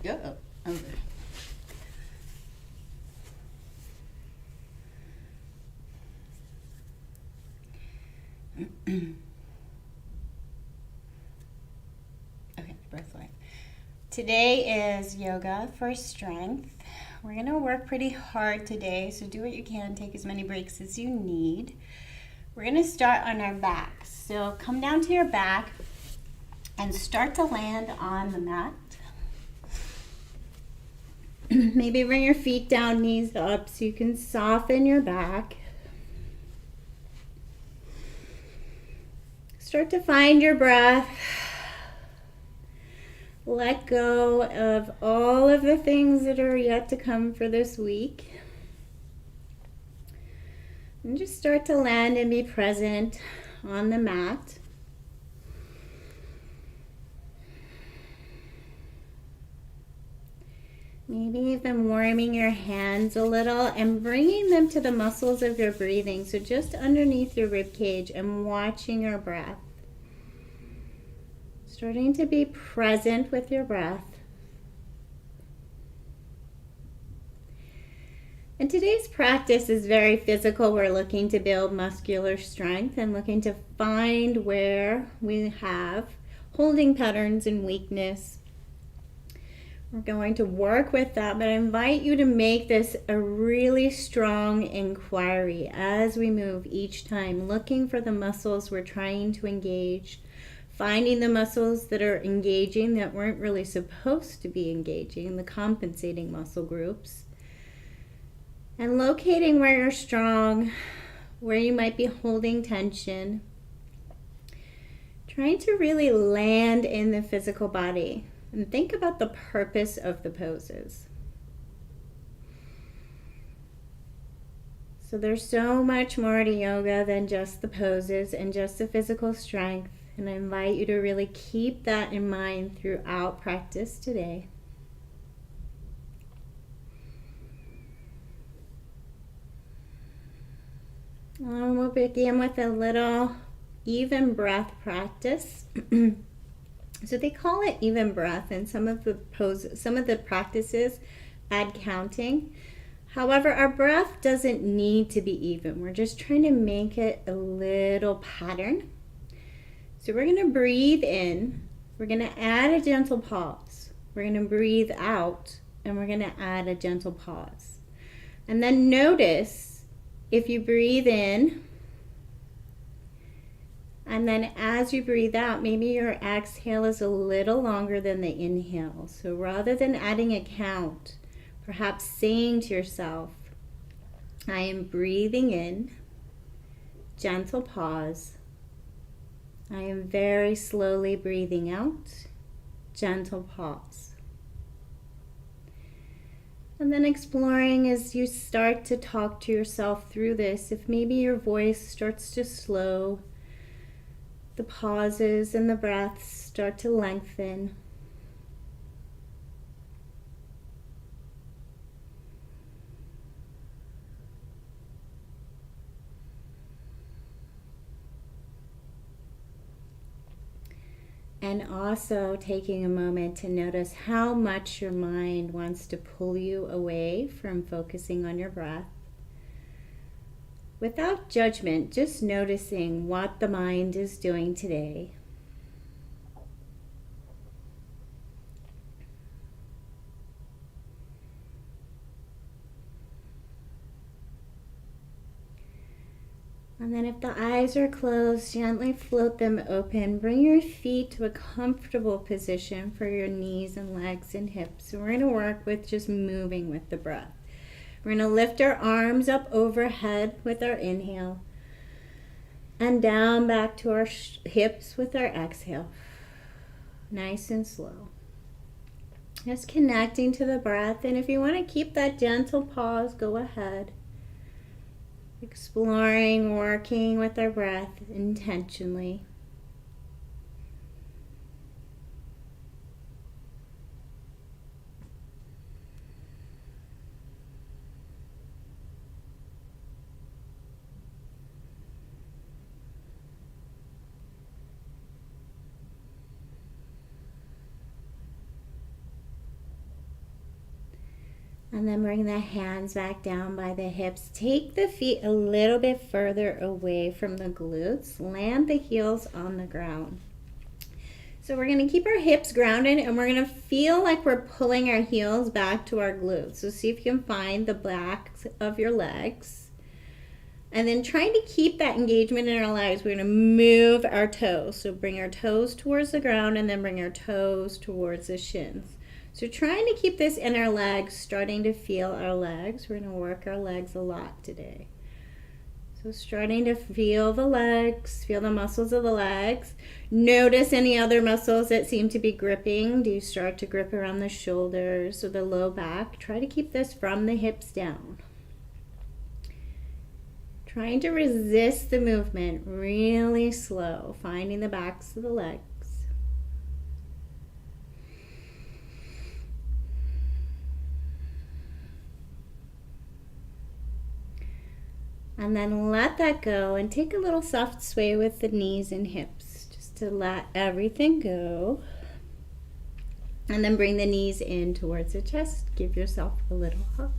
Yeah. Okay. Okay, breath life. Today is yoga for strength. We're going to work pretty hard today, so do what you can. Take as many breaks as you need. We're going to start on our backs. So come down to your back and start to land on the mat. Maybe bring your feet down, knees up, so you can soften your back. Start to find your breath. Let go of all of the things that are yet to come for this week. And just start to land and be present on the mat. Maybe even warming your hands a little and bringing them to the muscles of your breathing. So just underneath your rib cage and watching your breath. Starting to be present with your breath. And today's practice is very physical. We're looking to build muscular strength and looking to find where we have holding patterns and weakness. We're going to work with that, but I invite you to make this a really strong inquiry as we move each time, looking for the muscles we're trying to engage, finding the muscles that are engaging that weren't really supposed to be engaging, the compensating muscle groups, and locating where you're strong, where you might be holding tension, trying to really land in the physical body. And think about the purpose of the poses. So there's so much more to yoga than just the poses and just the physical strength. And I invite you to really keep that in mind throughout practice today. And we'll begin with a little even breath practice. So they call it even breath, and some of the practices add counting. However, our breath doesn't need to be even. We're just trying to make it a little pattern. So we're going to breathe in. We're going to add a gentle pause. We're going to breathe out, and we're going to add a gentle pause. And then notice if you breathe in, and then as you breathe out, maybe your exhale is a little longer than the inhale. So rather than adding a count, perhaps saying to yourself, I am breathing in, gentle pause. I am very slowly breathing out, gentle pause. And then exploring as you start to talk to yourself through this, if maybe your voice starts to slow, the pauses and the breaths start to lengthen. And also taking a moment to notice how much your mind wants to pull you away from focusing on your breath. Without judgment, just noticing what the mind is doing today. And then if the eyes are closed, gently float them open. Bring your feet to a comfortable position for your knees and legs and hips. So we're going to work with just moving with the breath. We're going to lift our arms up overhead with our inhale and down back to our hips with our exhale. Nice and slow. Just connecting to the breath. And if you want to keep that gentle pause, go ahead. Exploring, working with our breath intentionally. And then bring the hands back down by the hips. Take the feet a little bit further away from the glutes. Land the heels on the ground. So we're going to keep our hips grounded, and we're going to feel like we're pulling our heels back to our glutes. So see if you can find the backs of your legs. And then trying to keep that engagement in our legs, we're going to move our toes. So bring our toes towards the ground and then bring our toes towards the shins. So trying to keep this in our legs, starting to feel our legs. We're going to work our legs a lot today. So starting to feel the legs, feel the muscles of the legs. Notice any other muscles that seem to be gripping. Do you start to grip around the shoulders or the low back? Try to keep this from the hips down. Trying to resist the movement, really slow, finding the backs of the legs. And then let that go and take a little soft sway with the knees and hips, just to let everything go. And then bring the knees in towards the chest. Give yourself a little hug.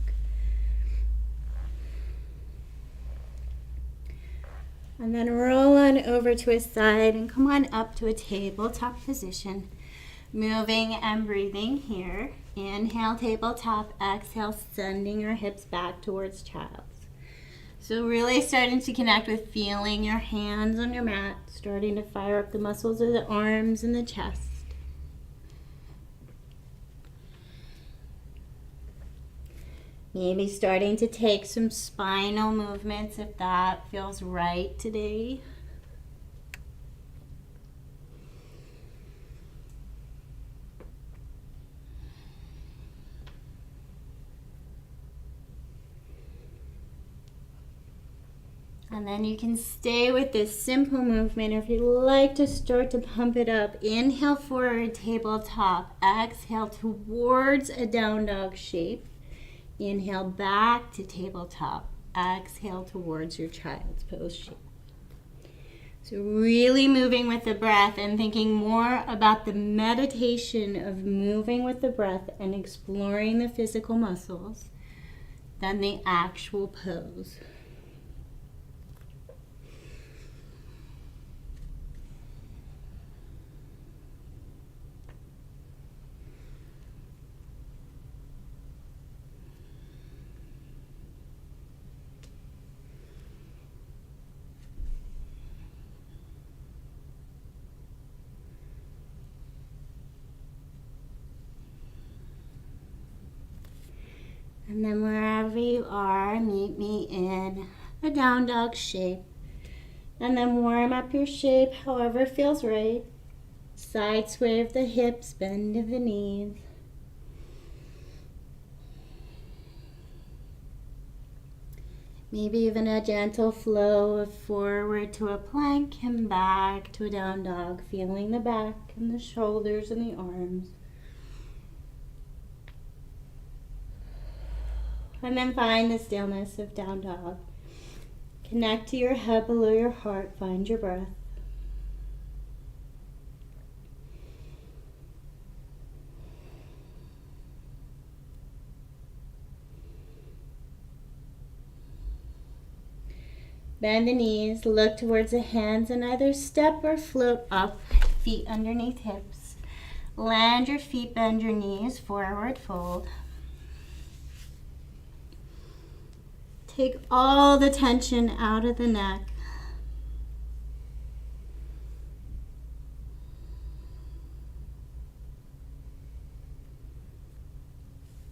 And then roll on over to a side and come on up to a tabletop position. Moving and breathing here. Inhale, tabletop. Exhale, sending your hips back towards child's. So really starting to connect with feeling your hands on your mat, starting to fire up the muscles of the arms and the chest. Maybe starting to take some spinal movements if that feels right today. And then you can stay with this simple movement. If you'd like to start to pump it up, inhale forward, tabletop. Exhale towards a down dog shape. Inhale back to tabletop. Exhale towards your child's pose shape. So really moving with the breath and thinking more about the meditation of moving with the breath and exploring the physical muscles than the actual pose. And then wherever you are, meet me in a down dog shape. And then warm up your shape however feels right. Side sway of the hips, bend of the knees. Maybe even a gentle flow of forward to a plank and back to a down dog, feeling the back and the shoulders and the arms. And then find the stillness of down dog. Connect to your head below your heart. Find your breath. Bend the knees. Look towards the hands and either step or float up. Feet underneath hips. Land your feet, bend your knees. Forward fold. Take all the tension out of the neck.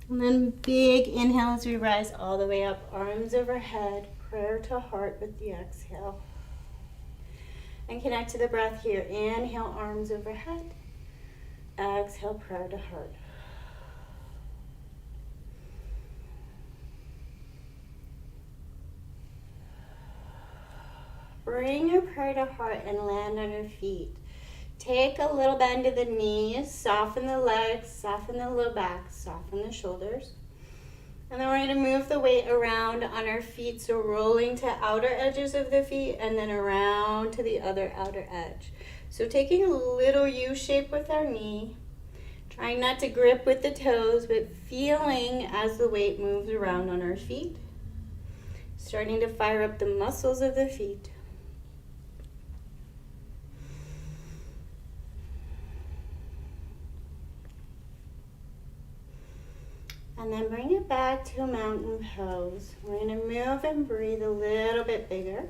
And then big inhale as we rise all the way up, arms overhead, prayer to heart with the exhale. And connect to the breath here. Inhale, arms overhead. Exhale, prayer to heart. Bring your prayer to heart and land on your feet. Take a little bend to the knees, soften the legs, soften the low back, soften the shoulders. And then we're going to move the weight around on our feet, so rolling to outer edges of the feet and then around to the other outer edge. So taking a little U shape with our knee, Trying not to grip with the toes, but feeling as the weight moves around on our feet. Starting to fire up the muscles of the feet. And then bring it back to a mountain pose. We're going to move and breathe a little bit bigger.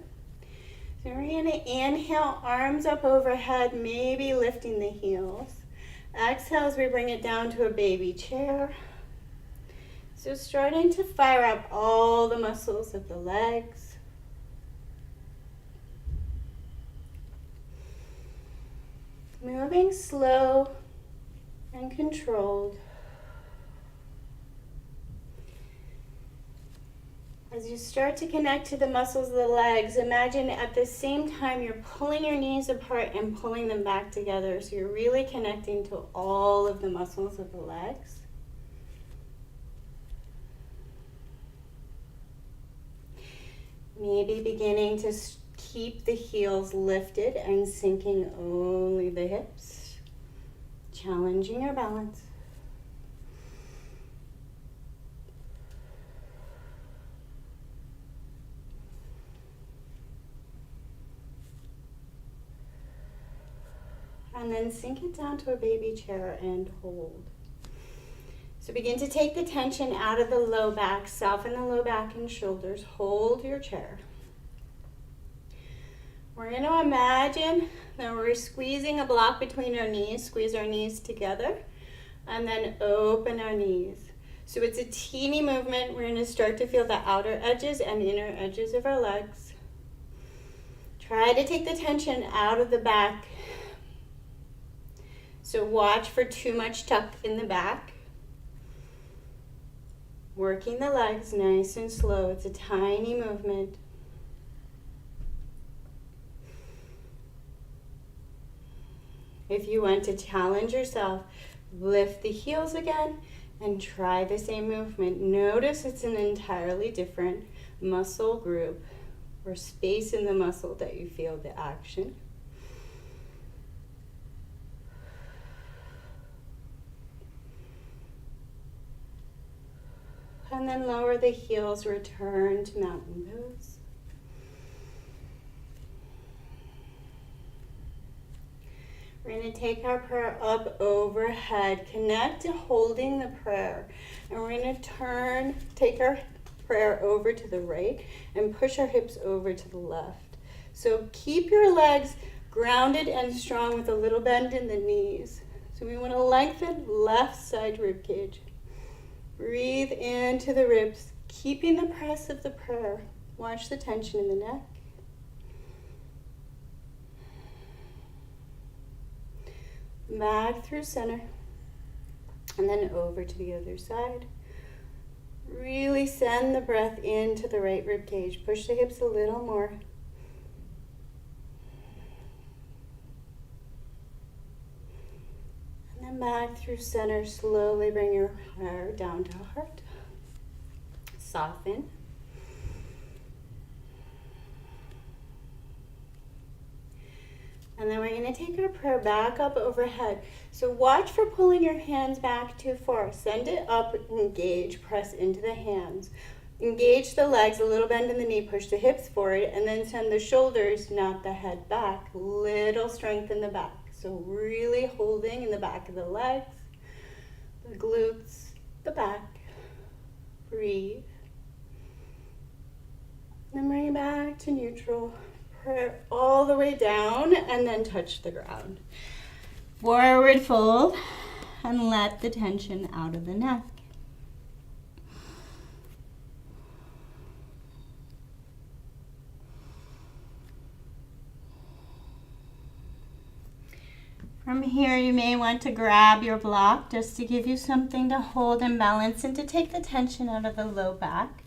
So we're going to inhale, arms up overhead, maybe lifting the heels. Exhale as we bring it down to a baby chair. So starting to fire up all the muscles of the legs. Moving slow and controlled. As you start to connect to the muscles of the legs, imagine at the same time you're pulling your knees apart and pulling them back together. So you're really connecting to all of the muscles of the legs. Maybe beginning to keep the heels lifted and sinking only the hips. Challenging your balance. And then sink it down to a baby chair and hold. So begin to take the tension out of the low back, soften the low back and shoulders, hold your chair. We're going to imagine that we're squeezing a block between our knees, squeeze our knees together, and then open our knees. So it's a teeny movement. We're going to start to feel the outer edges and inner edges of our legs. Try to take the tension out of the back. So watch for too much tuck in the back. Working the legs nice and slow. It's a tiny movement. If you want to challenge yourself, lift the heels again and try the same movement. Notice it's an entirely different muscle group or space in the muscle that you feel the action. And then lower the heels, return to mountain pose. We're going to take our prayer up overhead. Connect to holding the prayer. And we're going to take our prayer over to the right and push our hips over to the left. So keep your legs grounded and strong with a little bend in the knees. So we want to lengthen left side rib cage. Breathe into the ribs, keeping the press of the prayer. Watch the tension in the neck. Back through center, and then over to the other side. Really send the breath into the right rib cage. Push the hips a little more. And then back through center. Slowly bring your heart down to heart. Soften. And then we're going to take our prayer back up overhead. So watch for pulling your hands back too far. Send it up, engage, press into the hands. Engage the legs, a little bend in the knee, push the hips forward, and then send the shoulders, not the head, back. Little strength in the back. So really holding in the back of the legs, the glutes, the back. Breathe. Then bring it back to neutral. Prayer all the way down and then touch the ground. Forward fold and let the tension out of the neck. From here, you may want to grab your block just to give you something to hold and balance and to take the tension out of the low back.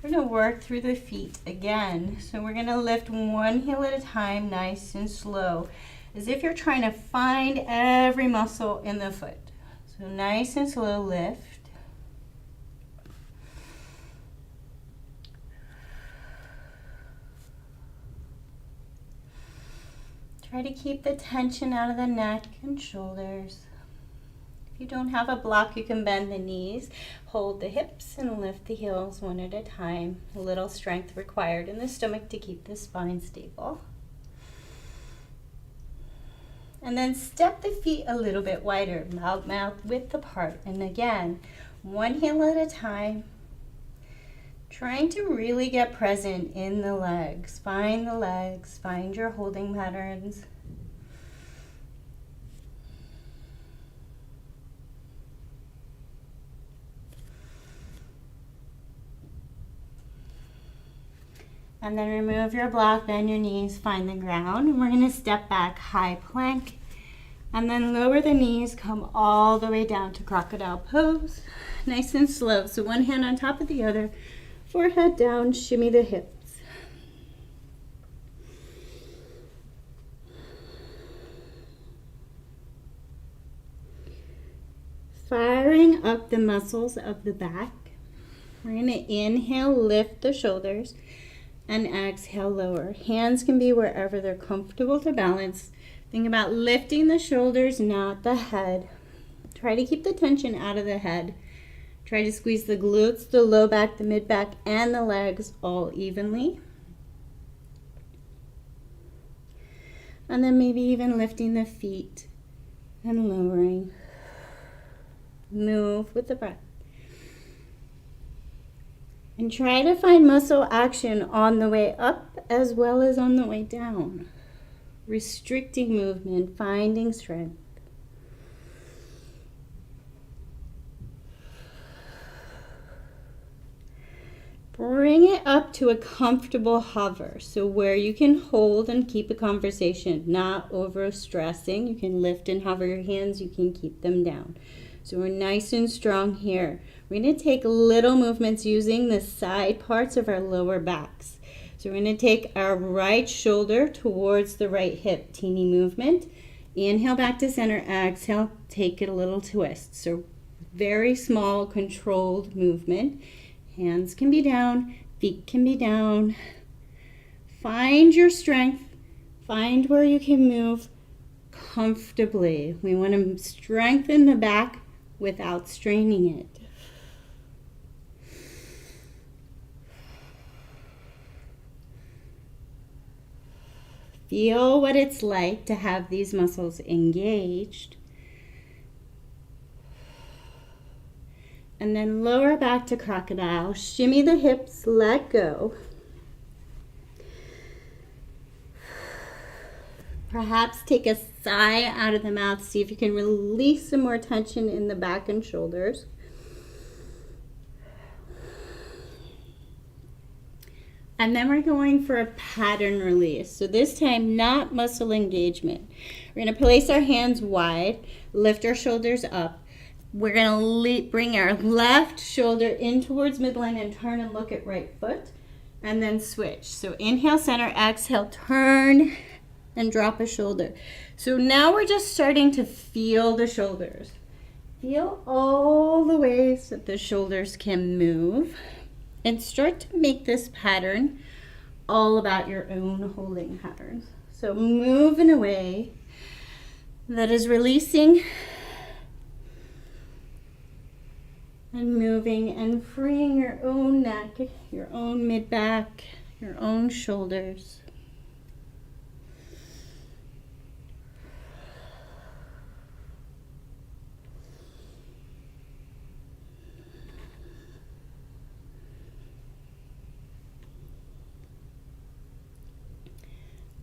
We're going to work through the feet again. So we're going to lift one heel at a time, nice and slow, as if you're trying to find every muscle in the foot. So nice and slow lift. Try to keep the tension out of the neck and shoulders. If you don't have a block, you can bend the knees, hold the hips, and lift the heels one at a time. A little strength required in the stomach to keep the spine stable. And then step the feet a little bit wider, mouth width apart. And again, one heel at a time, trying to really get present in the legs. Find the legs, find your holding patterns. And then remove your block, bend your knees, find the ground. And we're gonna step back, high plank. And then lower the knees, come all the way down to crocodile pose. Nice and slow. So one hand on top of the other, forehead down, shimmy the hips. Firing up the muscles of the back. We're gonna inhale, lift the shoulders. And exhale, lower. Hands can be wherever they're comfortable to balance. Think about lifting the shoulders, not the head. Try to keep the tension out of the head. Try to squeeze the glutes, the low back, the mid back, and the legs all evenly. And then maybe even lifting the feet and lowering. Move with the breath. And try to find muscle action on the way up as well as on the way down. Restricting movement, finding strength. Bring it up to a comfortable hover. So where you can hold and keep a conversation, not over stressing. You can lift and hover your hands, you can keep them down. So we're nice and strong here. We're going to take little movements using the side parts of our lower backs. So we're going to take our right shoulder towards the right hip, teeny movement. Inhale back to center, exhale, take it a little twist. So very small controlled movement. Hands can be down, feet can be down. Find your strength, find where you can move comfortably. We want to strengthen the back without straining it. Feel what it's like to have these muscles engaged. And then lower back to crocodile. Shimmy the hips, let go. Perhaps take a sigh out of the mouth. See if you can release some more tension in the back and shoulders. And then we're going for a pattern release. So this time, not muscle engagement. We're going to place our hands wide, lift our shoulders up. We're going to bring our left shoulder in towards midline and turn and look at right foot. And then switch. So inhale, center, exhale, turn and drop a shoulder. So now we're just starting to feel the shoulders. Feel all the ways that the shoulders can move. And start to make this pattern all about your own holding patterns. So move in a way that is releasing and moving and freeing your own neck, your own mid-back, your own shoulders.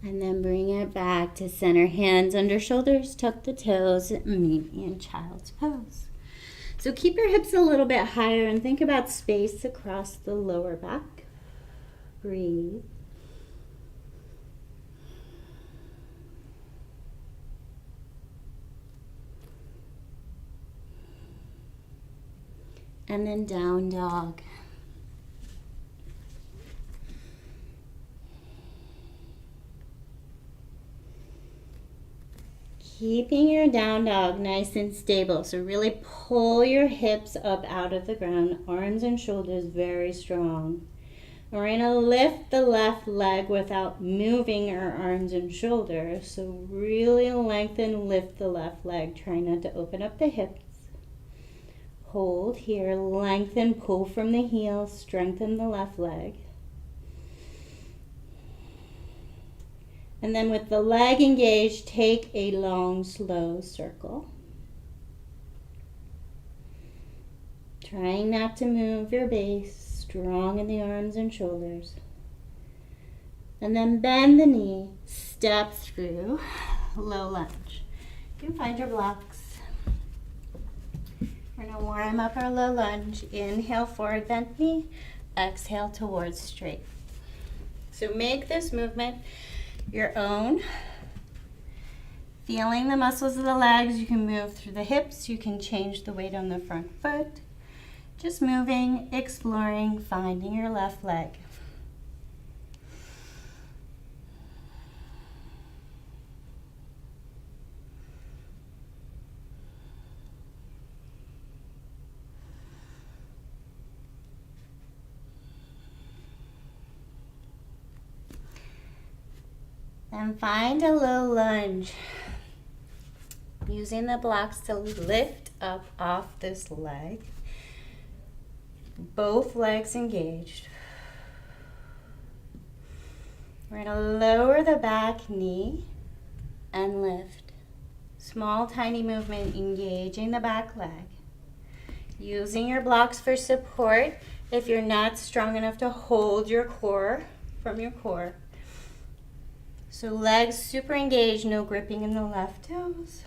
And then bring it back to center. Hands under shoulders, tuck the toes, meet in child's pose. So keep your hips a little bit higher and think about space across the lower back. Breathe. And then down dog. Keeping your down dog nice and stable. So really pull your hips up out of the ground, arms and shoulders very strong. We're going to lift the left leg without moving our arms and shoulders. So really lengthen, lift the left leg. Try not to open up the hips. hold here, lengthen, pull from the heel, strengthen the left leg. And then with the leg engaged, take a long, slow circle. Trying not to move your base, strong in the arms and shoulders. And then bend the knee, step through, low lunge. You can find your blocks. We're going to warm up our low lunge. Inhale, forward bent knee. Exhale, towards straight. So make this movement your own. Feeling the muscles of the legs, you can move through the hips. You can change the weight on the front foot. Just moving, exploring, finding your left leg. And find a low lunge. Using the blocks to lift up off this leg. Both legs engaged. We're going to lower the back knee and lift. Small, tiny movement, engaging the back leg. Using your blocks for support if you're not strong enough to hold your core from your core. So legs super engaged, no gripping in the left toes.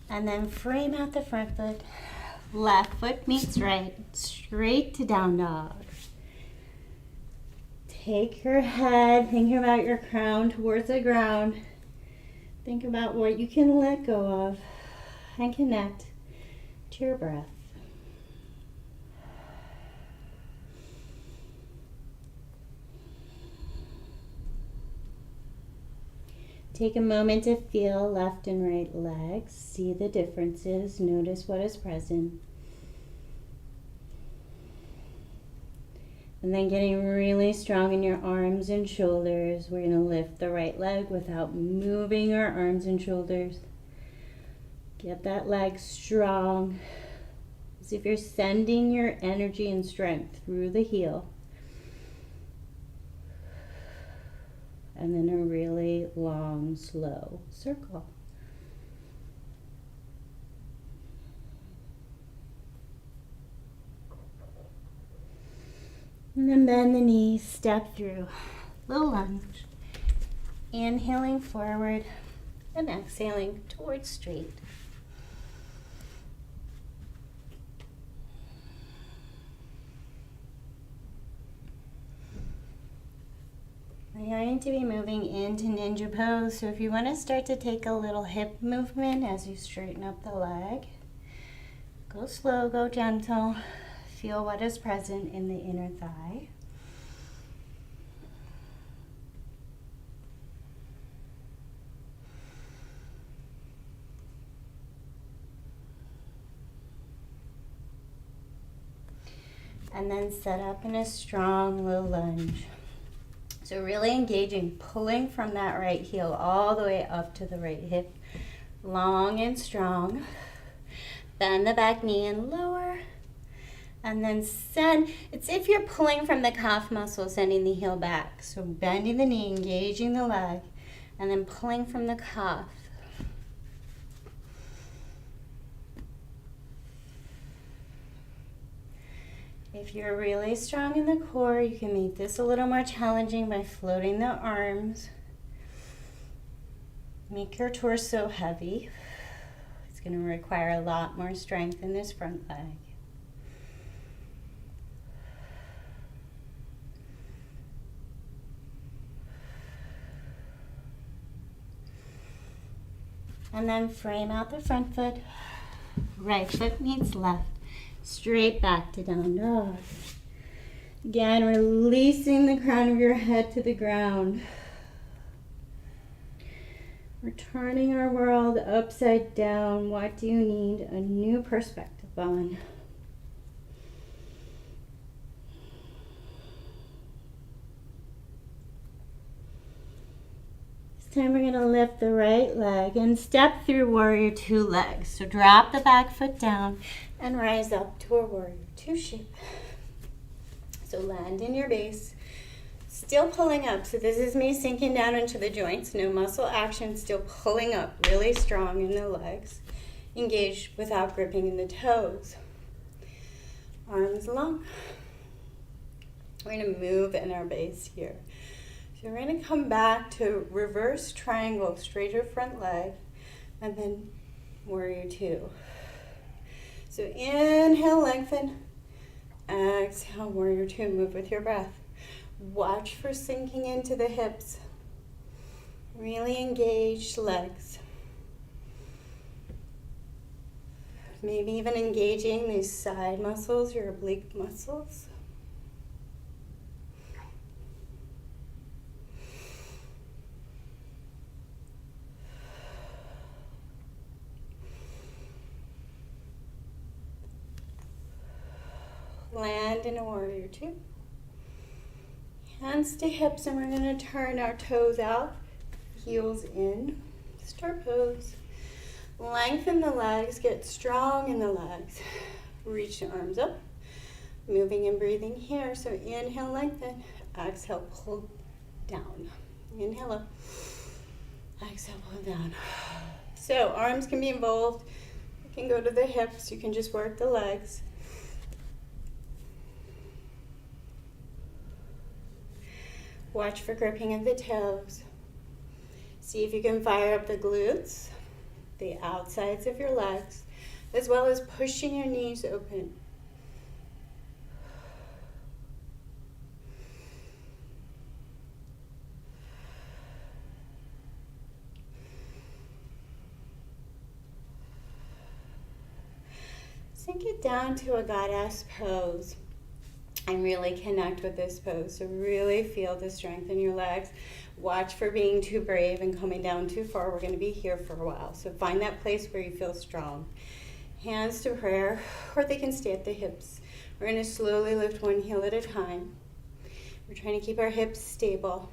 And then frame out the front foot. Left foot meets right, straight to down dog. Take your head, think about your crown towards the ground. Think about what you can let go of and connect to your breath. Take a moment to feel left and right legs. See the differences. Notice what is present. And then getting really strong in your arms and shoulders. We're going to lift the right leg without moving our arms and shoulders. Get that leg strong. As if you're sending your energy and strength through the heel. And then a really long, slow circle. And then bend the knees, step through, low lunge. Inhaling forward and exhaling towards straight. We're going to be moving into ninja pose, so if you want to start to take a little hip movement as you straighten up the leg, go slow, go gentle, feel what is present in the inner thigh. And then set up in a strong low lunge. So really engaging, pulling from that right heel all the way up to the right hip. Long and strong. Bend the back knee and lower. And then send, it's if you're pulling from the calf muscle, sending the heel back. So bending the knee, engaging the leg, and then pulling from the calf. If you're really strong in the core, you can make this a little more challenging by floating the arms. Make your torso heavy. It's going to require a lot more strength in this front leg. And then frame out the front foot. Right foot meets left. Straight back to down dog. Again, releasing the crown of your head to the ground. We're turning our world upside down. What do you need a new perspective on? time we're going to lift the right leg and step through warrior two legs. So drop the back foot down and rise up to a warrior two shape. So land in your base, still pulling up. So this is me sinking down into the joints, no muscle action, still pulling up really strong in the legs, engaged without gripping in the toes. Arms long. We're going to move in our base here. So we're going to come back to reverse triangle, straighter front leg, and then warrior two. So inhale, lengthen. Exhale, warrior two. Move with your breath. Watch for sinking into the hips. Really engaged legs. Maybe even engaging these side muscles, your oblique muscles. Land in a warrior two. Hands to hips, and we're going to turn our toes out, heels in, star pose. Lengthen the legs, get strong in the legs. Reach the arms up, moving and breathing here. So inhale, lengthen. Exhale, pull down. Inhale up. Exhale, pull down. So arms can be involved. You can go to the hips. You can just work the legs. Watch for gripping of the toes. See if you can fire up the glutes, the outsides of your legs, as well as pushing your knees open. Sink it down to a goddess pose and really connect with this pose. So really feel the strength in your legs. Watch for being too brave and coming down too far. We're going to be here for a while. So find that place where you feel strong. Hands to prayer, or they can stay at the hips. We're going to slowly lift one heel at a time. We're trying to keep our hips stable.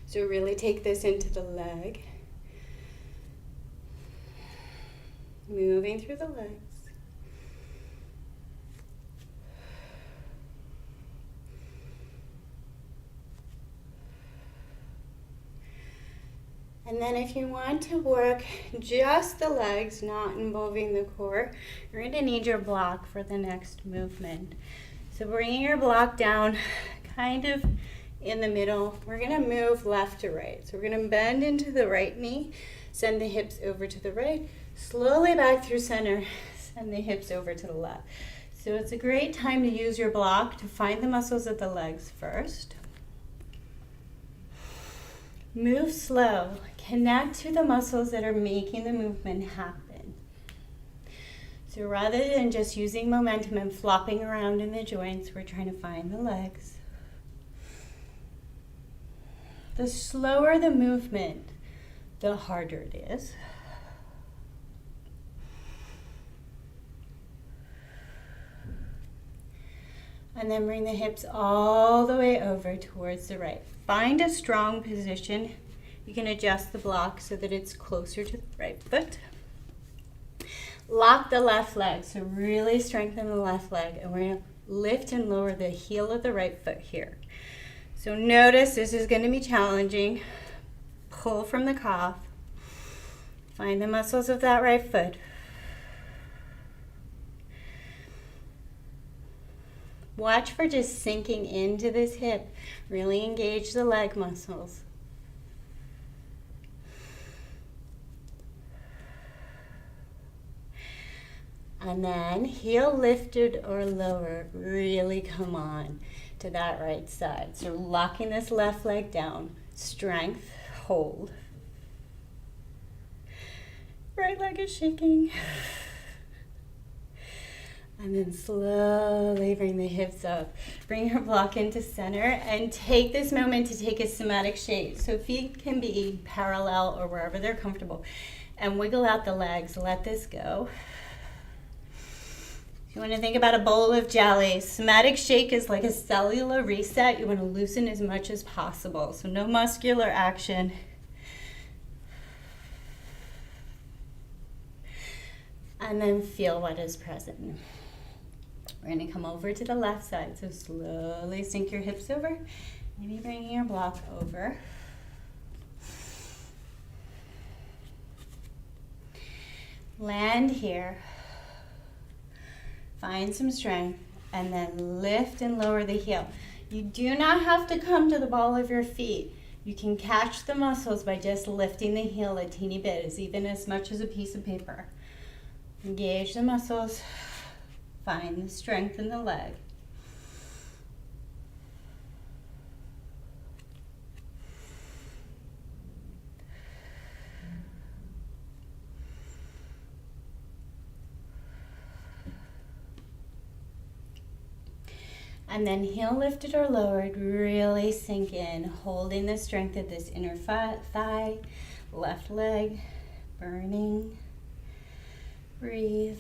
So really take this into the leg. Moving through the legs. And then if you want to work just the legs, not involving the core, you're going to need your block for the next movement. So bringing your block down kind of in the middle, we're going to move left to right. So we're going to bend into the right knee, send the hips over to the right, slowly back through center, send the hips over to the left. So it's a great time to use your block to find the muscles of the legs first. Move slow. Connect to the muscles that are making the movement happen. So rather than just using momentum and flopping around in the joints, we're trying to find the legs. The slower the movement, the harder it is. And then bring the hips all the way over towards the right. Find a strong position. You can adjust the block so that it's closer to the right foot. Lock the left leg, so really strengthen the left leg. And we're going to lift and lower the heel of the right foot here. So notice this is going to be challenging. Pull from the calf. Find the muscles of that right foot. Watch for just sinking into this hip. Really engage the leg muscles. And then heel lifted or lower, really come on to that right side. So locking this left leg down, strength, hold. Right leg is shaking. And then slowly bring the hips up. Bring your block into center and take this moment to take a somatic shape. So feet can be parallel or wherever they're comfortable. And wiggle out the legs, let this go. You want to think about a bowl of jelly. Somatic shake is like a cellular reset. You want to loosen as much as possible. So no muscular action. And then feel what is present. We're going to come over to the left side. So slowly sink your hips over. Maybe bringing your block over. Land here. Find some strength, and then lift and lower the heel. You do not have to come to the ball of your feet. You can catch the muscles by just lifting the heel a teeny bit, even as much as a piece of paper. Engage the muscles. Find the strength in the leg. And then heel lifted or lowered, really sink in, holding the strength of this inner thigh, left leg, burning. Breathe.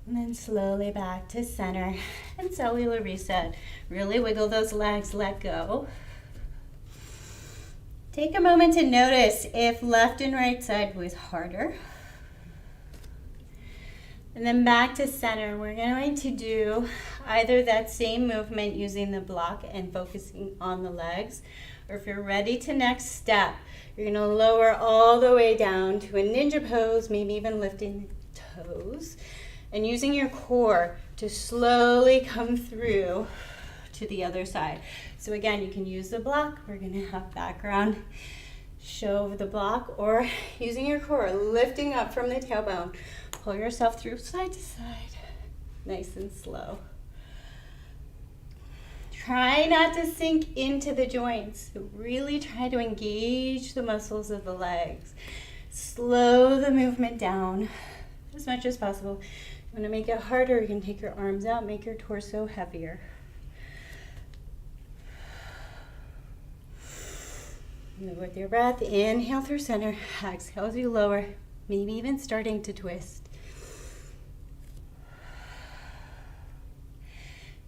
And then slowly back to center and cellular reset. Really wiggle those legs, let go. Take a moment to notice if left and right side was harder. And then back to center. We're going to do either that same movement using the block and focusing on the legs, or if you're ready to next step, you're going to lower all the way down to a ninja pose, maybe even lifting the toes, and using your core to slowly come through to the other side. So again, you can use the block. We're going to have background show the block, or using your core, lifting up from the tailbone. Pull yourself through side to side, nice and slow. Try not to sink into the joints. Really try to engage the muscles of the legs. Slow the movement down as much as possible. You want to make it harder, you can take your arms out, make your torso heavier. And with your breath, inhale through center, exhale as you lower, maybe even starting to twist.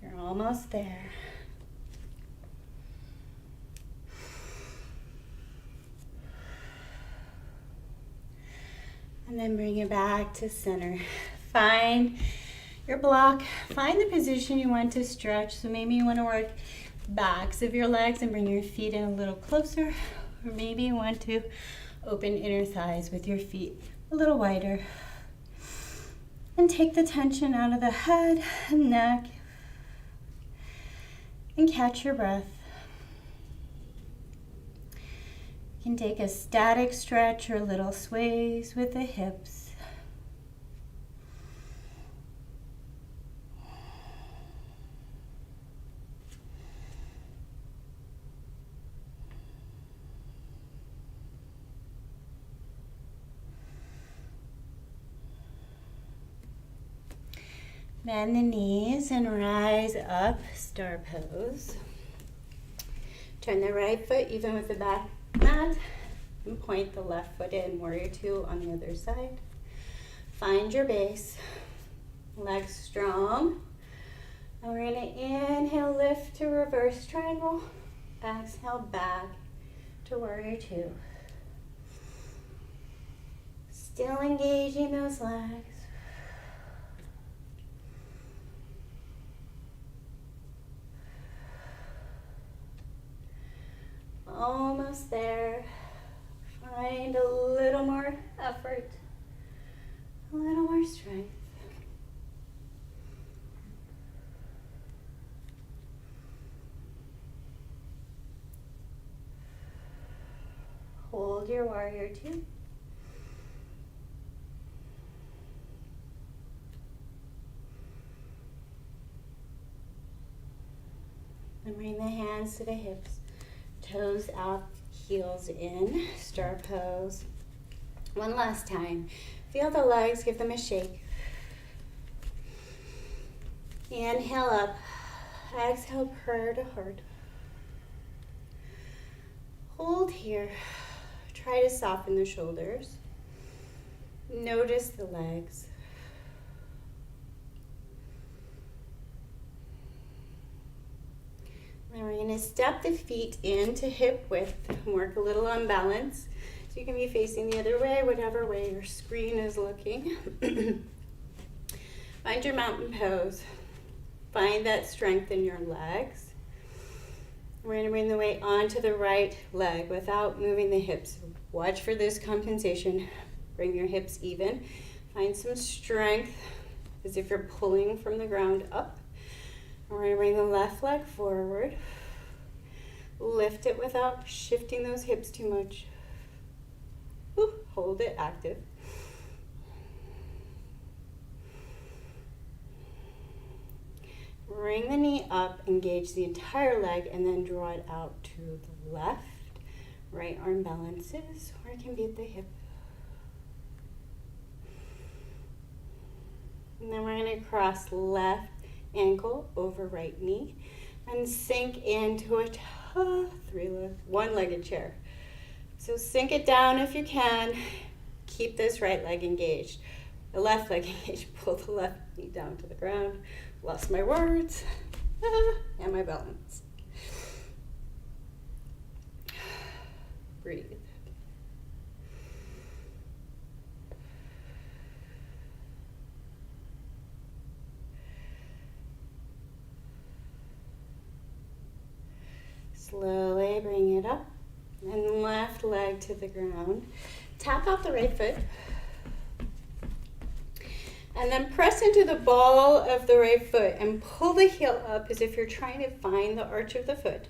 You're almost there. And then bring it back to center. Find your block. Find the position you want to stretch. So maybe you want to work backs of your legs and bring your feet in a little closer. Or maybe you want to open inner thighs with your feet a little wider. And take the tension out of the head and neck. And catch your breath. You can take a static stretch or little sways with the hips. Bend the knees and rise up, star pose. Turn the right foot even with the back mat and point the left foot in, warrior two on the other side. Find your base, legs strong. And we're gonna inhale, lift to reverse triangle. Exhale, back to warrior two. Still engaging those legs. Almost there. Find a little more effort, a little more strength. Hold your warrior two. And bring the hands to the hips. Toes out, heels in, star pose. One last time. Feel the legs, give them a shake. Inhale up, exhale, purr to heart. Hold here. Try to soften the shoulders. Notice the legs. Then we're going to step the feet into hip width and work a little on balance. So you can be facing the other way, whatever way your screen is looking. Find your mountain pose. Find that strength in your legs. We're going to bring the weight onto the right leg without moving the hips. Watch for this compensation. Bring your hips even. Find some strength as if you're pulling from the ground up. We're going to bring the left leg forward. Lift it without shifting those hips too much. Hold it active. Bring the knee up, engage the entire leg, and then draw it out to the left. Right arm balances, or it can be at the hip. And then we're going to cross left ankle over right knee and sink into a one-legged chair. So sink it down if you can. Keep this right leg engaged. The left leg engaged. Pull the left knee down to the ground. Lost my words and my balance. Breathe. Slowly bring it up and left leg to the ground. Tap out the right foot. And then press into the ball of the right foot and pull the heel up as if you're trying to find the arch of the foot.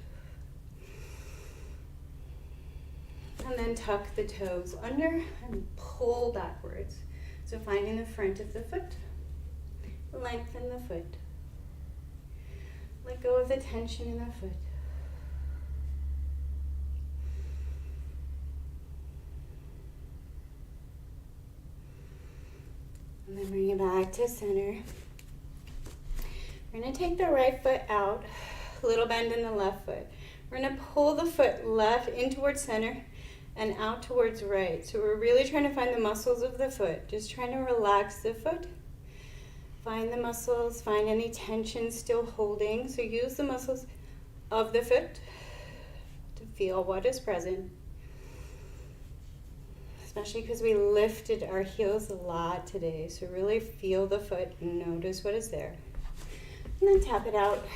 And then tuck the toes under and pull backwards. So finding the front of the foot. Lengthen the foot. Let go of the tension in the foot. And then bring it back to center. We're going to take the right foot out, a little bend in the left foot. We're going to pull the foot left in towards center and out towards right. So we're really trying to find the muscles of the foot, just trying to relax the foot. Find the muscles, find any tension still holding. So use the muscles of the foot to feel what is present. Especially because we lifted our heels a lot today. So really feel the foot and notice what is there. And then tap it out.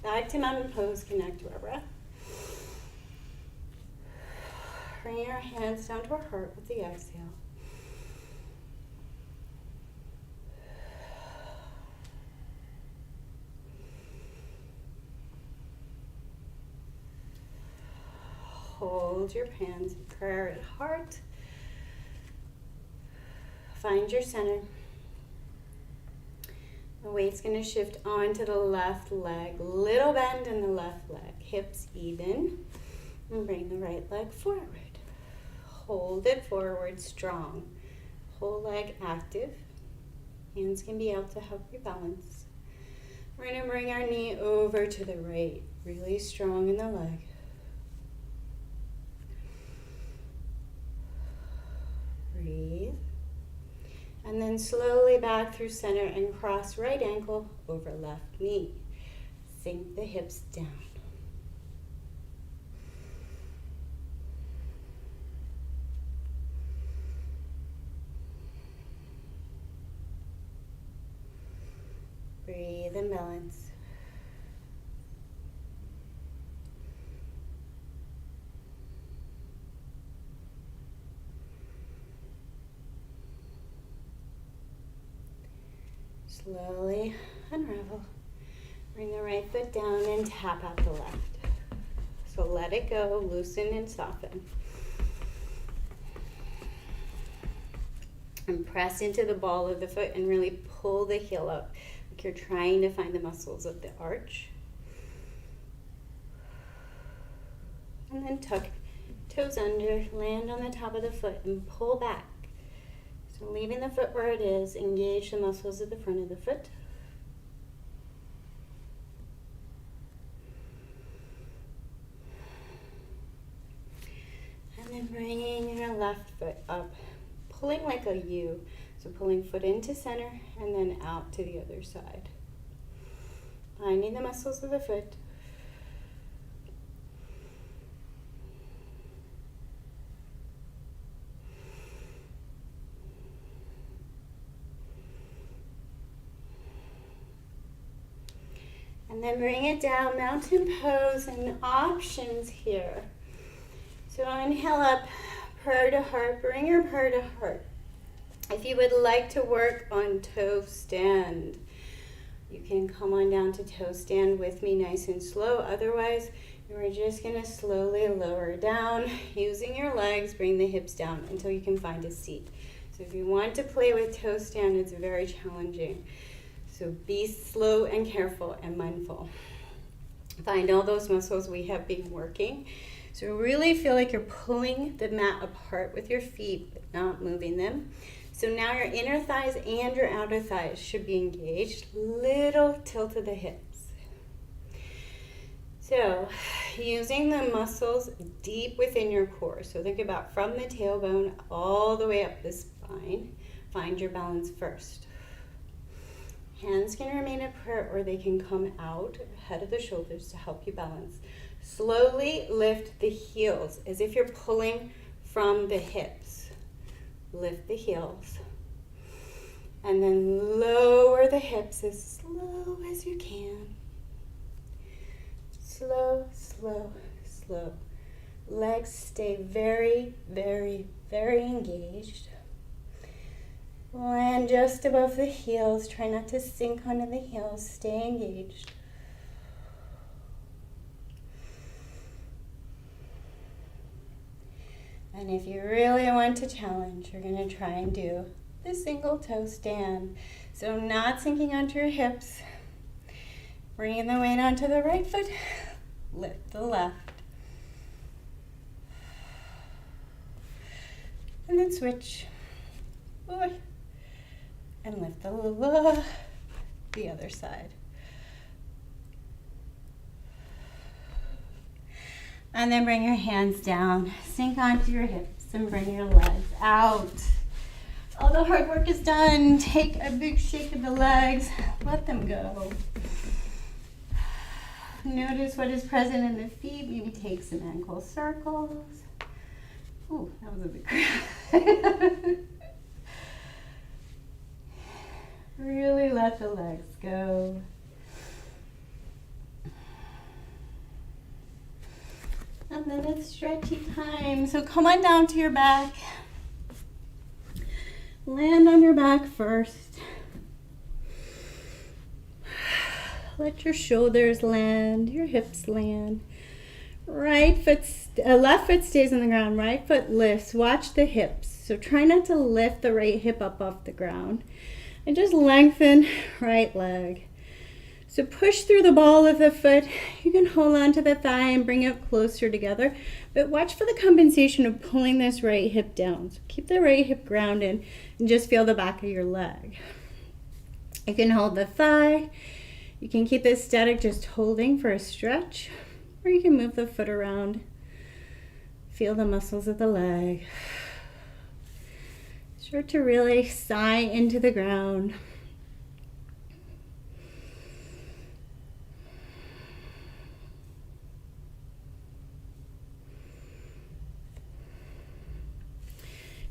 Back to mountain pose, connect to our breath. Bring our hands down to our heart with the exhale. Hold your hands in prayer at heart. Find your center. The weight's going to shift onto the left leg. Little bend in the left leg. Hips even. And bring the right leg forward. Hold it forward strong. Whole leg active. Hands can be out to help you balance. We're going to bring our knee over to the right. Really strong in the leg. Breathe. And then slowly back through center and cross right ankle over left knee. Sink the hips down. Breathe and balance. Slowly unravel. Bring the right foot down and tap out the left. So let it go, loosen and soften. And press into the ball of the foot and really pull the heel up. Like you're trying to find the muscles of the arch. And then tuck toes under, land on the top of the foot and pull back. So leaving the foot where it is, engage the muscles at the front of the foot. And then bringing your left foot up, pulling like a U. So pulling foot into center and then out to the other side. Finding the muscles of the foot. And then bring it down, mountain pose, and options here. So inhale up, prayer to heart, bring your prayer to heart. If you would like to work on toe stand, you can come on down to toe stand with me nice and slow. Otherwise, you're just gonna slowly lower down, using your legs, bring the hips down until you can find a seat. So if you want to play with toe stand, it's very challenging. So be slow and careful and mindful. Find all those muscles we have been working. So really feel like you're pulling the mat apart with your feet, but not moving them. So now your inner thighs and your outer thighs should be engaged. Little tilt of the hips. So using the muscles deep within your core. So think about from the tailbone all the way up the spine. Find your balance first. Hands can remain at prayer or they can come out ahead of the shoulders to help you balance. Slowly lift the heels as if you're pulling from the hips. Lift the heels. And then lower the hips as slow as you can. Slow, slow, slow. Legs stay very, very, very engaged. Land just above the heels. Try not to sink onto the heels. Stay engaged. And if you really want to challenge, you're going to try and do the single toe stand. So not sinking onto your hips. Bringing the weight onto the right foot. Lift the left. And then switch. And lift the other side. And then bring your hands down, sink onto your hips, and bring your legs out. All the hard work is done. Take a big shake of the legs, let them go. Notice what is present in the feet. Maybe take some ankle circles. Ooh, that was a big crack. Really let the legs go. And then it's stretchy time. So come on down to your back. Land on your back first. Let your shoulders land, your hips land. Left foot stays on the ground, right foot lifts. Watch the hips. So try not to lift the right hip up off the ground. And just lengthen right leg. So push through the ball of the foot. You can hold on to the thigh and bring it closer together. But watch for the compensation of pulling this right hip down. So keep the right hip grounded and just feel the back of your leg. You can hold the thigh. You can keep it static, just holding for a stretch. Or you can move the foot around. Feel the muscles of the leg. Start to really sigh into the ground.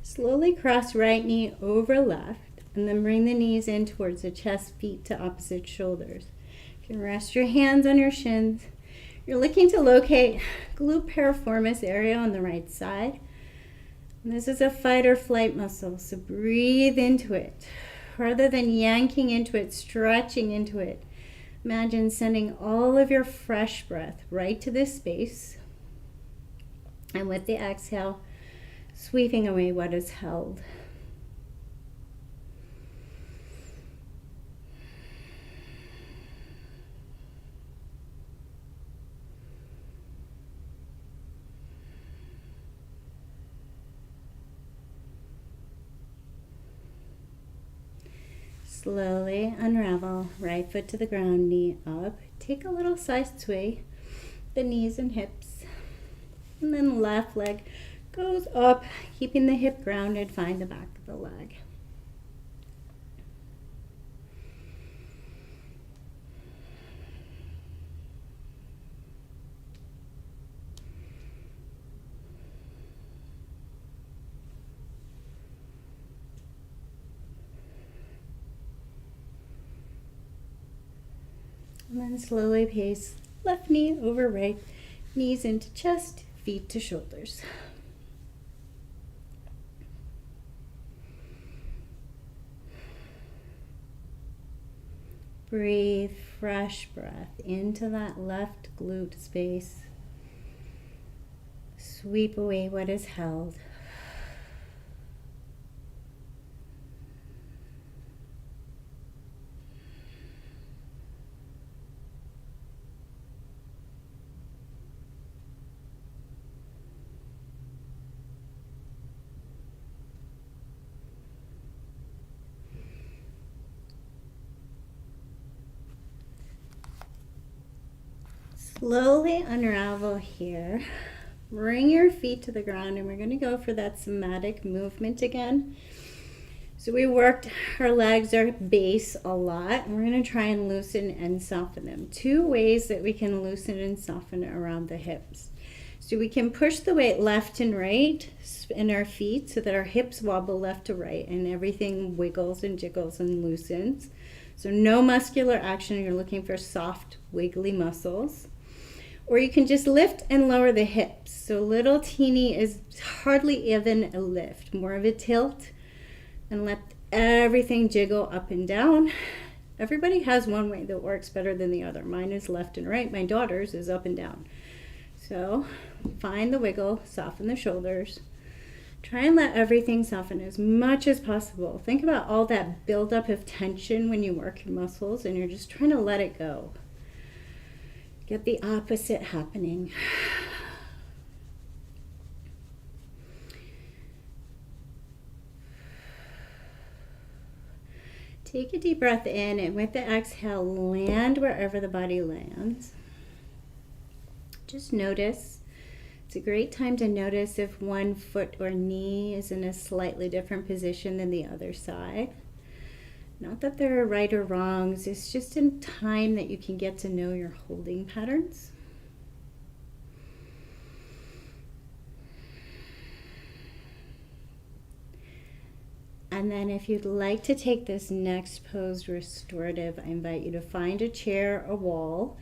Slowly cross right knee over left and then bring the knees in towards the chest, feet to opposite shoulders. You can rest your hands on your shins. You're looking to locate glute piriformis area on the right side. And this is a fight or flight muscle, so breathe into it. Rather than yanking into it, stretching into it, imagine sending all of your fresh breath right to this space. And with the exhale, sweeping away what is held. Slowly unravel, right foot to the ground, knee up. Take a little side sway, the knees and hips. And then left leg goes up, keeping the hip grounded, find the back of the leg. And then slowly pace left knee over right, knees into chest, feet to shoulders. Breathe fresh breath into that left glute space. Sweep away what is held. Slowly unravel here. Bring your feet to the ground, and we're going to go for that somatic movement again. So we worked our legs, our base a lot, and we're going to try and loosen and soften them. Two ways that we can loosen and soften around the hips. So we can push the weight left and right in our feet so that our hips wobble left to right and everything wiggles and jiggles and loosens. So no muscular action, you're looking for soft, wiggly muscles. Or you can just lift and lower the hips. So little teeny is hardly even a lift, more of a tilt, and let everything jiggle up and down. Everybody has one way that works better than the other. Mine is left and right. My daughter's is up and down. So find the wiggle, soften the shoulders. Try and let everything soften as much as possible. Think about all that buildup of tension when you work your muscles and you're just trying to let it go. Get the opposite happening. Take a deep breath in, and with the exhale, land wherever the body lands. Just notice. It's a great time to notice if one foot or knee is in a slightly different position than the other side. Not that there are right or wrongs, it's just in time that you can get to know your holding patterns. And then if you'd like to take this next pose restorative, I invite you to find a chair, a wall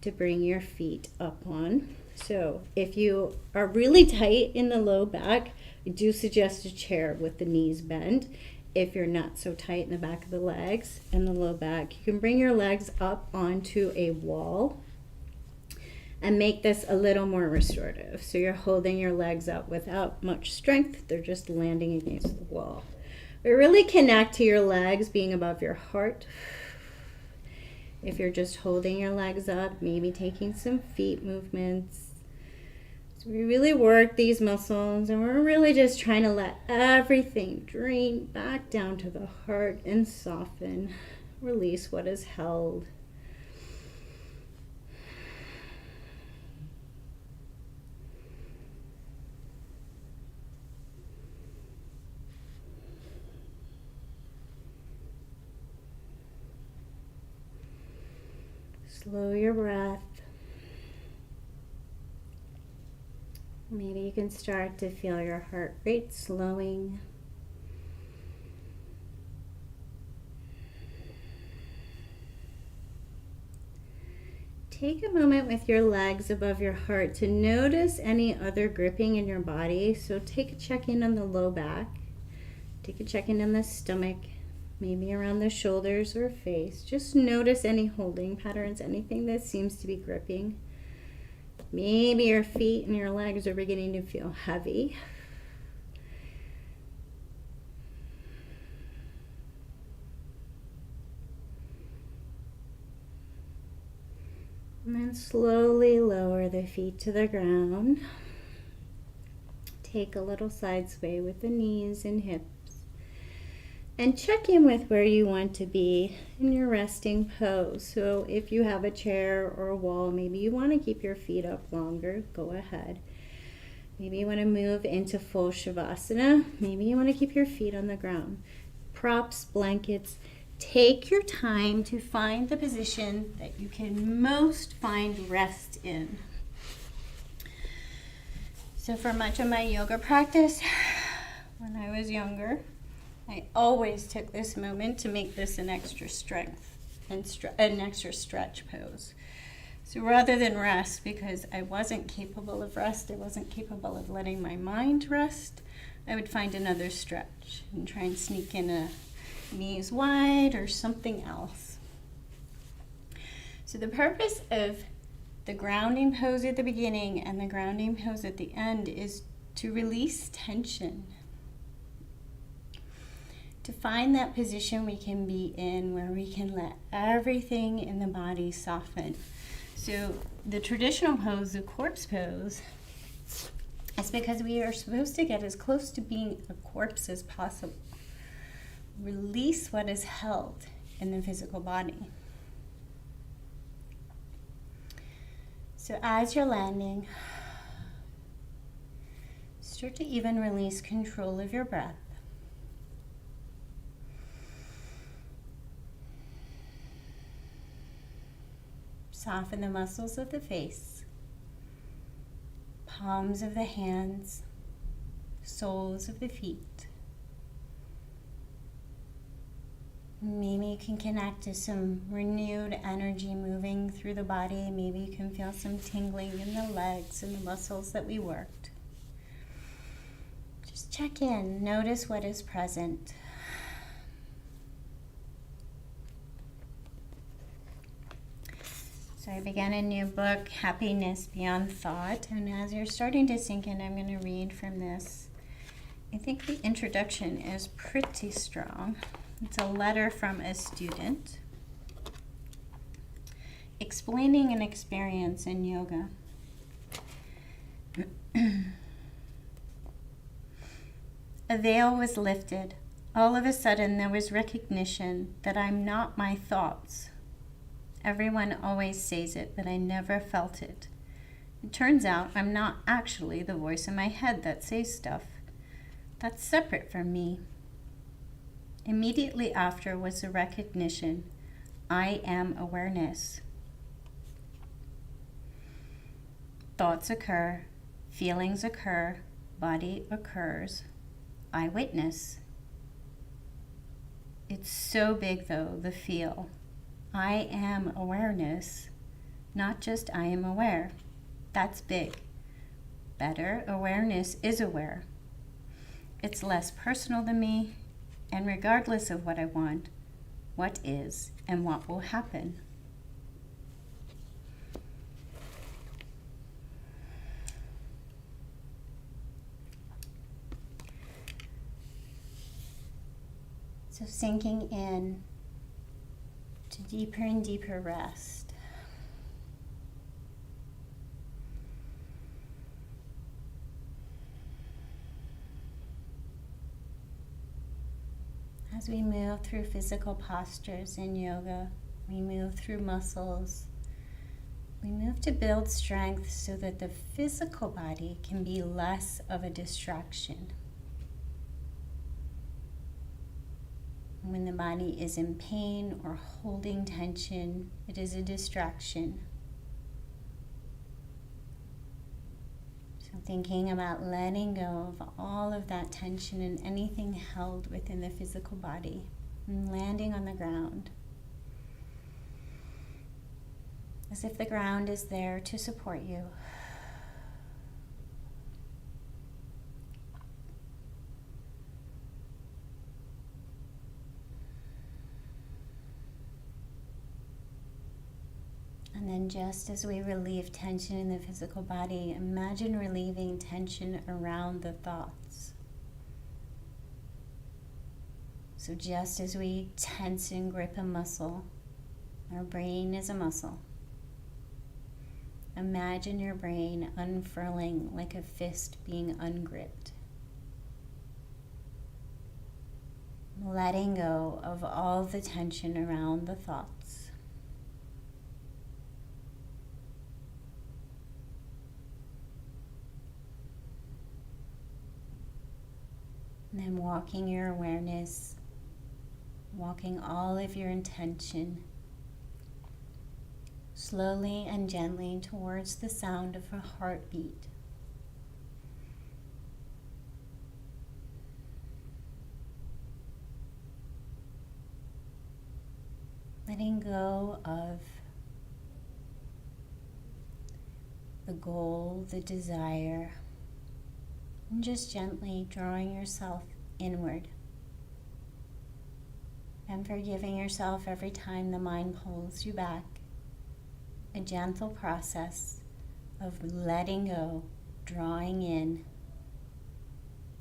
to bring your feet up on. So if you are really tight in the low back, I do suggest a chair with the knees bent. If you're not so tight in the back of the legs and the low back, you can bring your legs up onto a wall and make this a little more restorative. So you're holding your legs up without much strength. They're just landing against the wall. But really connect to your legs being above your heart. If you're just holding your legs up, maybe taking some feet movements. So we really work these muscles, and we're really just trying to let everything drain back down to the heart and soften. Release what is held. Slow your breath. Maybe you can start to feel your heart rate slowing. Take a moment with your legs above your heart to notice any other gripping in your body. So take a check-in on the low back. Take a check-in on the stomach, maybe around the shoulders or face. Just notice any holding patterns, anything that seems to be gripping. Maybe your feet and your legs are beginning to feel heavy. And then slowly lower the feet to the ground. Take a little side sway with the knees and hips. And check in with where you want to be in your resting pose. So if you have a chair or a wall, maybe you want to keep your feet up longer, go ahead. Maybe you want to move into full Shavasana. Maybe you want to keep your feet on the ground. Props, blankets. Take your time to find the position that you can most find rest in. So for much of my yoga practice, when I was younger, I always took this moment to make this an extra strength and an extra stretch pose. So rather than rest, because I wasn't capable of rest, I wasn't capable of letting my mind rest, I would find another stretch and try and sneak in a knees wide or something else. So the purpose of the grounding pose at the beginning and the grounding pose at the end is to release tension. To find that position we can be in where we can let everything in the body soften. So the traditional pose, the corpse pose, is because we are supposed to get as close to being a corpse as possible. Release what is held in the physical body. So as you're landing, start to even release control of your breath. Soften the muscles of the face, palms of the hands, soles of the feet. Maybe you can connect to some renewed energy moving through the body. Maybe you can feel some tingling in the legs and the muscles that we worked. Just check in, notice what is present. So I began a new book, Happiness Beyond Thought, and as you're starting to sink in, I'm going to read from this. I think the introduction is pretty strong. It's a letter from a student explaining an experience in yoga. A veil was lifted. All of a sudden, there was recognition that I'm not my thoughts. Everyone always says it, but I never felt it. It turns out I'm not actually the voice in my head that says stuff. That's separate from me. Immediately after was the recognition, I am awareness. Thoughts occur, feelings occur, body occurs, I witness. It's so big though, the feel. I am awareness, not just I am aware. That's big. Better, awareness is aware. It's less personal than me, and regardless of what I want, what is and what will happen. So sinking in to deeper and deeper rest. As we move through physical postures in yoga, we move through muscles. We move to build strength so that the physical body can be less of a distraction. When the body is in pain or holding tension, it is a distraction. So thinking about letting go of all of that tension and anything held within the physical body and landing on the ground. As if the ground is there to support you. And then just as we relieve tension in the physical body, imagine relieving tension around the thoughts. So just as we tense and grip a muscle, our brain is a muscle. Imagine your brain unfurling like a fist being ungripped. Letting go of all the tension around the thoughts. And then walking your awareness, walking all of your intention slowly and gently towards the sound of a heartbeat. Letting go of the goal, the desire, and just gently drawing yourself inward and forgiving yourself every time the mind pulls you back. A gentle process of letting go, drawing in,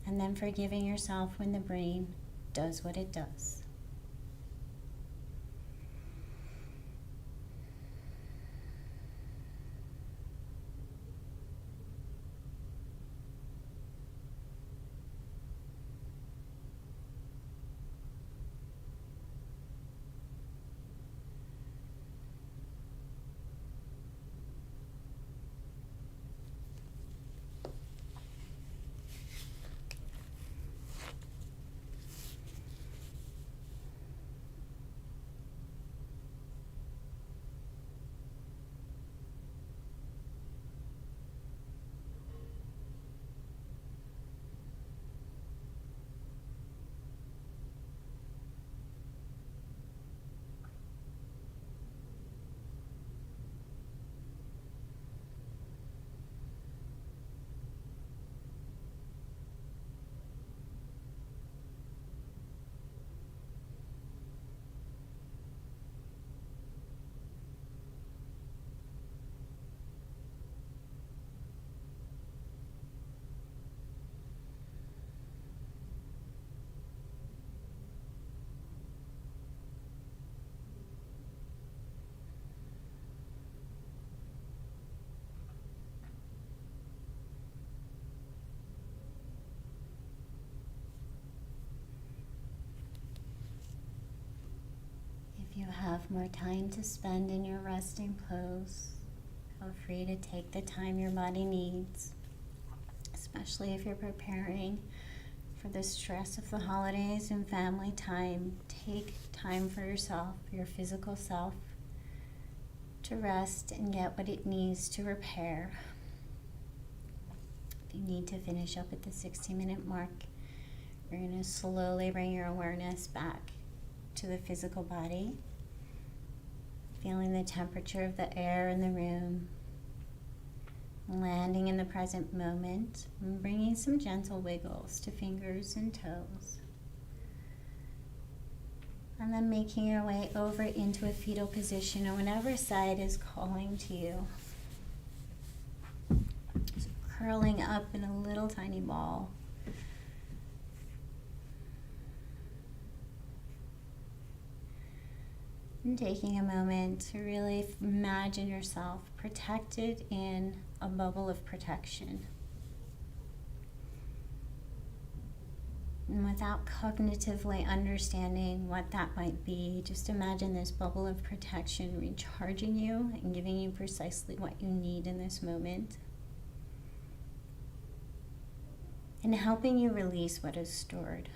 and then forgiving yourself when the brain does what it does. If you have more time to spend in your resting pose, feel free to take the time your body needs, especially if you're preparing for the stress of the holidays and family time. Take time for yourself, your physical self, to rest and get what it needs to repair. If you need to finish up at the 60-minute mark, you're going to slowly bring your awareness back to the physical body, feeling the temperature of the air in the room, landing in the present moment, and bringing some gentle wiggles to fingers and toes. And then making your way over into a fetal position on whatever side is calling to you. So curling up in a little tiny ball. And taking a moment to really imagine yourself protected in a bubble of protection. And without cognitively understanding what that might be, just imagine this bubble of protection recharging you and giving you precisely what you need in this moment. And helping you release what is stored.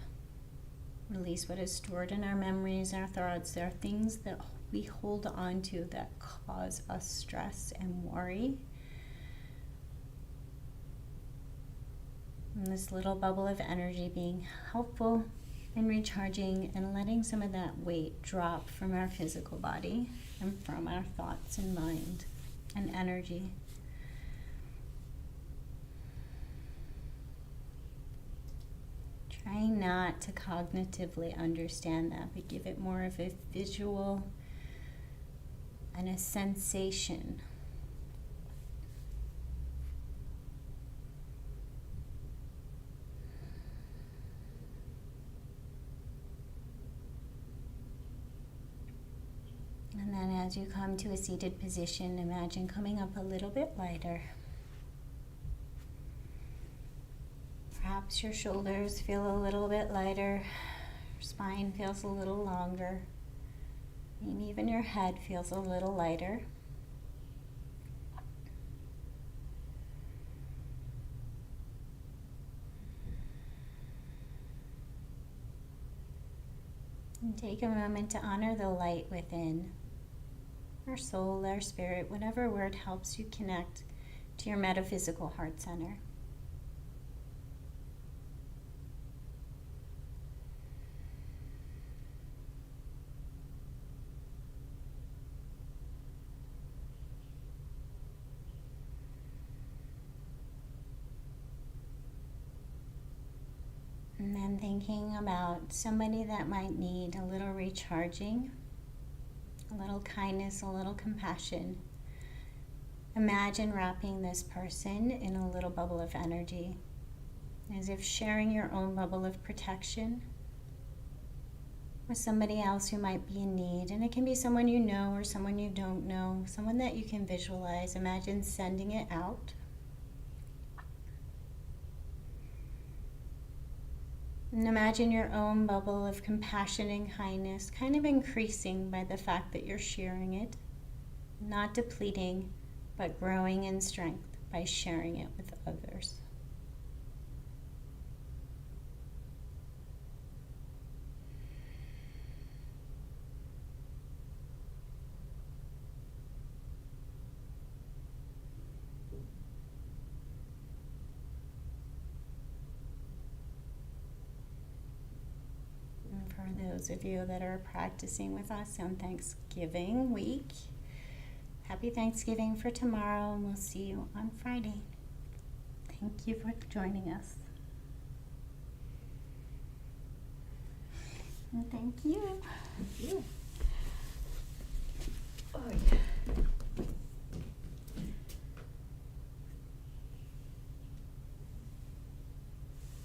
Release what is stored in our memories, our thoughts. There are things that we hold on to that cause us stress and worry. And this little bubble of energy being helpful and recharging and letting some of that weight drop from our physical body and from our thoughts and mind and energy. Trying not to cognitively understand that, but give it more of a visual and a sensation. And then as you come to a seated position, imagine coming up a little bit lighter. Perhaps your shoulders feel a little bit lighter, your spine feels a little longer, and even your head feels a little lighter. And take a moment to honor the light within, our soul, our spirit, whatever word helps you connect to your metaphysical heart center. And then thinking about somebody that might need a little recharging, a little kindness, a little compassion. Imagine wrapping this person in a little bubble of energy, as if sharing your own bubble of protection with somebody else who might be in need. And it can be someone you know or someone you don't know, someone that you can visualize. Imagine sending it out. And imagine your own bubble of compassion and kindness kind of increasing by the fact that you're sharing it, not depleting, but growing in strength by sharing it with others. For those of you that are practicing with us on Thanksgiving week, happy Thanksgiving for tomorrow, and we'll see you on Friday. Thank you for joining us. And thank you. Thank you. Oh, yeah.